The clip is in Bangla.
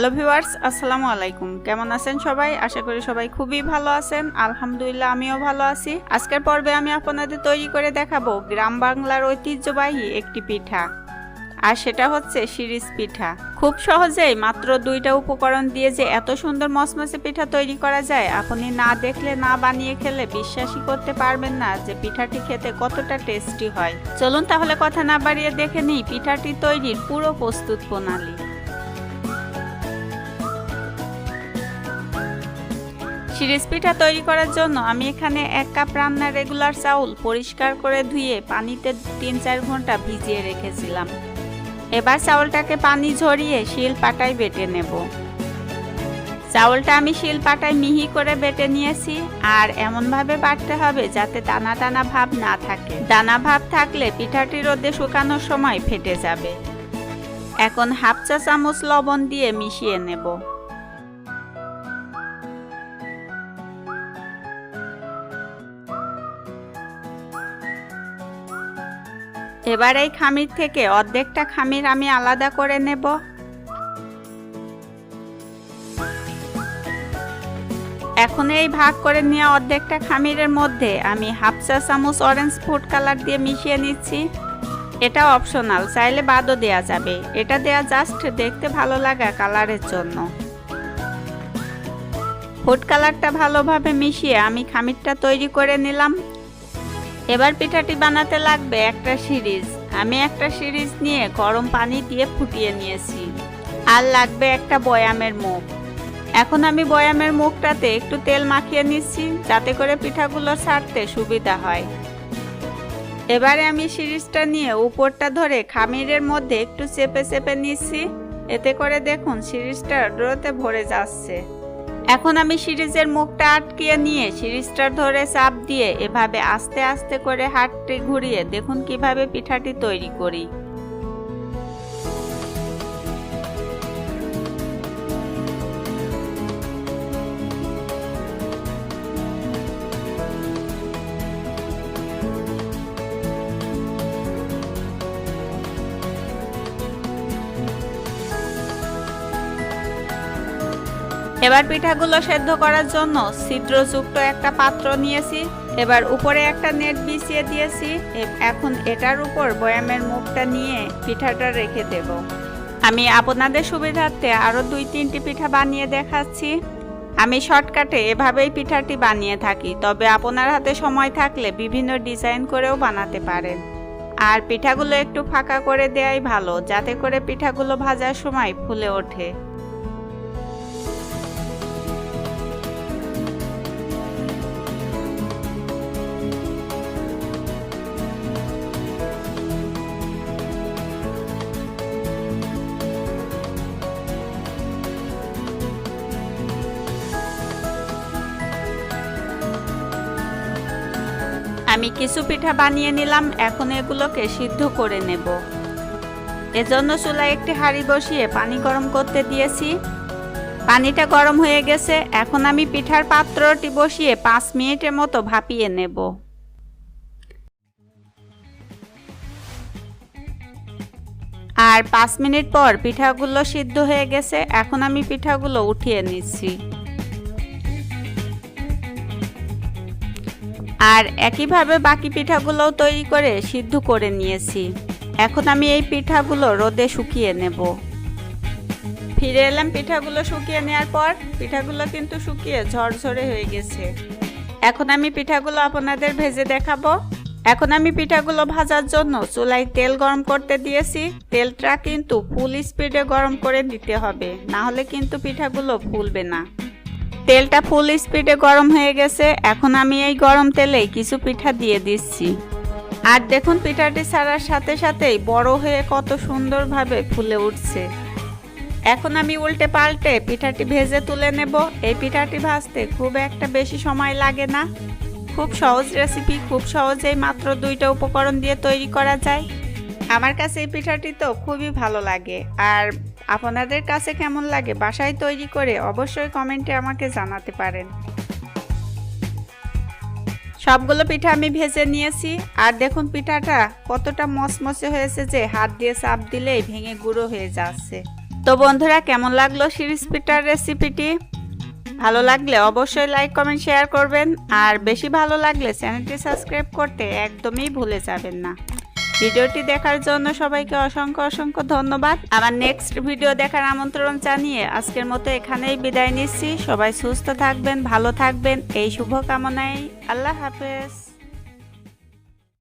হ্যালো ভিউয়ার্স, আসসালামু আলাইকুম। কেমন আছেন সবাই? আশা করি সবাই খুবই ভালো আছেন। আলহামদুলিল্লাহ, আমিও ভালো আছি। আজকের পর্বে আমি আপনাদের তৈরি করে দেখাবো গ্রাম বাংলার ঐতিহ্যবাহী একটি পিঠা, আর সেটা হচ্ছে শিরিষ পিঠা। খুব সহজেই মাত্র 2টা উপকরণ দিয়ে যে এত সুন্দর মচমচে পিঠা তৈরি করা যায়, আপনি না দেখলে, না বানিয়ে খেলে বিশ্বাসই করতে পারবেন না যে পিঠাটি খেতে কতটা টেস্টি হয়। চলুন তাহলে কথা না বাড়িয়ে দেখে নিই পিঠাটি তৈরির পুরো প্রস্তুত প্রণালী। শিরিষ পিঠা তৈরি করার জন্য আমি এখানে 1 কাপ রান্নার রেগুলার চাউল পরিষ্কার করে ধুয়ে পানিতে 3-4 ঘন্টা ভিজিয়ে রেখেছিলাম। এবার চাউলটাকে পানি ঝরিয়ে শিল পাটায় বেটে নেব। চাউলটা আমি শিল পাটায় মিহি করে বেটে নিয়েছি, আর এমনভাবে বাটতে হবে যাতে দানা দানা ভাব না থাকে। দানা ভাব থাকলে পিঠাটি রোদে শুকানোর সময় ফেটে যাবে। এখন 1/2 চা চামচ লবণ দিয়ে মিশিয়ে নেব। এবার এই খামির থেকে অর্ধেকটা খামির আমি আলাদা করে নেব। এখন এই ভাগ করে নেওয়া অর্ধেকটা খামিরের মধ্যে আমি 1/2 চা চামচ অরেঞ্জ ফুড কালার দিয়ে মিশিয়ে নিচ্ছি। এটা অপশনাল, চাইলে বাদও দেওয়া যাবে। এটা দেওয়া জাস্ট দেখতে ভালো লাগা কালারের জন্য। ফুড কালারটা ভালোভাবে মিশিয়ে আমি খামিরটা তৈরি করে নিলাম। এবার পিঠাটি বানাতে লাগবে একটা শিরিষ। আমি একটা শিরিষ নিয়ে গরম পানি দিয়ে ফুটিয়ে নিয়েছি। আর লাগবে একটা বয়ামের মুখ। এখন আমি বয়ামের মুখটাতে একটু তেল মাখিয়ে নিচ্ছি যাতে করে পিঠাগুলো ছাড়তে সুবিধা হয়। এবারে আমি শিরিষটা নিয়ে উপরটা ধরে খামিরের মধ্যে একটু চেপে চেপে নিচ্ছি। এতে করে দেখুন শিরিষটা ডোতে ভরে যাচ্ছে। এখন আমি শিরিষের মুখটা আটকিয়ে নিয়ে শিরিষটা ধরে চাপ দিয়ে এভাবে আস্তে আস্তে করে হাতটি ঘুরিয়ে দেখুন কিভাবে পিঠাটি তৈরি করি। এবার পিঠাগুলো সেদ্ধ করার জন্য ছিদ্রযুক্ত একটা পাত্র নিয়েছি। এবার উপরে একটা নেট বিছিয়ে দিয়েছি। এখন এটার উপর বয়ামের মুখটা নিয়ে পিঠাটা রেখে দেব। আমি আপনাদের সুবিধার্থে আরও 2-3টি পিঠা বানিয়ে দেখাচ্ছি। আমি শর্টকাটে এভাবেই পিঠাটি বানিয়ে থাকি, তবে আপনার হাতে সময় থাকলে বিভিন্ন ডিজাইন করেও বানাতে পারেন। আর পিঠাগুলো একটু ফাঁকা করে দেওয়াই ভালো, যাতে করে পিঠাগুলো ভাজার সময় ফুলে ওঠে। আমি কিছু পিঠা বানিয়ে নিলাম। এখন এগুলোকে সিদ্ধ করে নেব। এজন্য চুলায় একটি হাঁড়ি বসিয়ে পানি গরম করতে দিয়েছি। পানিটা গরম হয়ে গেছে। এখন আমি পিঠার পাত্রটি বসিয়ে 5 মিনিটের মতো ভাপিয়ে নেব। আর 5 মিনিট পর পিঠাগুলো সিদ্ধ হয়ে গেছে। এখন আমি পিঠাগুলো উঠিয়ে নিচ্ছি। আর একইভাবে বাকি পিঠাগুলোও তৈরি করে সিদ্ধ করে নিয়েছি। এখন আমি এই পিঠাগুলো রোদে শুকিয়ে নেব। ফিরে এলাম পিঠাগুলো শুকিয়ে নেওয়ার পর। পিঠাগুলো কিন্তু শুকিয়ে ঝরঝরে হয়ে গেছে। এখন আমি পিঠাগুলো আপনাদের ভেজে দেখাবো। এখন আমি পিঠাগুলো ভাজার জন্য চুলায় তেল গরম করতে দিয়েছি। তেলটা কিন্তু ফুল স্পিডে গরম করে দিতে হবে, না হলে কিন্তু পিঠাগুলো ফুলবে না। তেলটা ফুল স্পিডে গরম হয়ে গেছে। এখন আমি এই গরম তেলেই কিছু পিঠা দিয়ে দিচ্ছি। আর দেখুন পিঠাটি ছাড়ার সাথে সাথেই বড় হয়ে কত সুন্দরভাবে ফুলে উঠছে। এখন আমি উল্টে পাল্টে পিঠাটি ভেজে তুলে নেব। এই পিঠাটি ভাজতে খুব একটা বেশি সময় লাগে না। খুব সহজ রেসিপি, খুব সহজেই মাত্র 2টা উপকরণ দিয়ে তৈরি করা যায়। আমার কাছে এই পিঠাটি তো খুবই ভালো লাগে। আর আপনাদের কাছে কেমন লাগে বাসায় তৈরি করে অবশ্যই কমেন্টে আমাকে জানাতে পারেন। সবগুলো পিঠা আমি ভেজে নিয়েছি। আর দেখুন পিঠাটা কতটা মচমচে হয়েছে যে হাত দিয়ে চাপ দিলেই ভেঙে গুঁড়ো হয়ে যাচ্ছে। তো বন্ধুরা, কেমন লাগলো শিরিষ পিঠার রেসিপিটি? ভালো লাগলে অবশ্যই লাইক কমেন্ট শেয়ার করবেন, আর বেশি ভালো লাগলে চ্যানেলটি সাবস্ক্রাইব করতে একদমই ভুলে যাবেন না। ভিডিওটি দেখার জন্য সবাইকে অসংখ্য অসংখ্য ধন্যবাদ। আমার নেক্সট ভিডিও দেখার আমন্ত্রণ জানিয়ে আজকের মতো এখানেই বিদায় নিচ্ছি। সবাই সুস্থ থাকবেন, ভালো থাকবেন এই শুভকামনায়। আল্লাহ হাফেজ।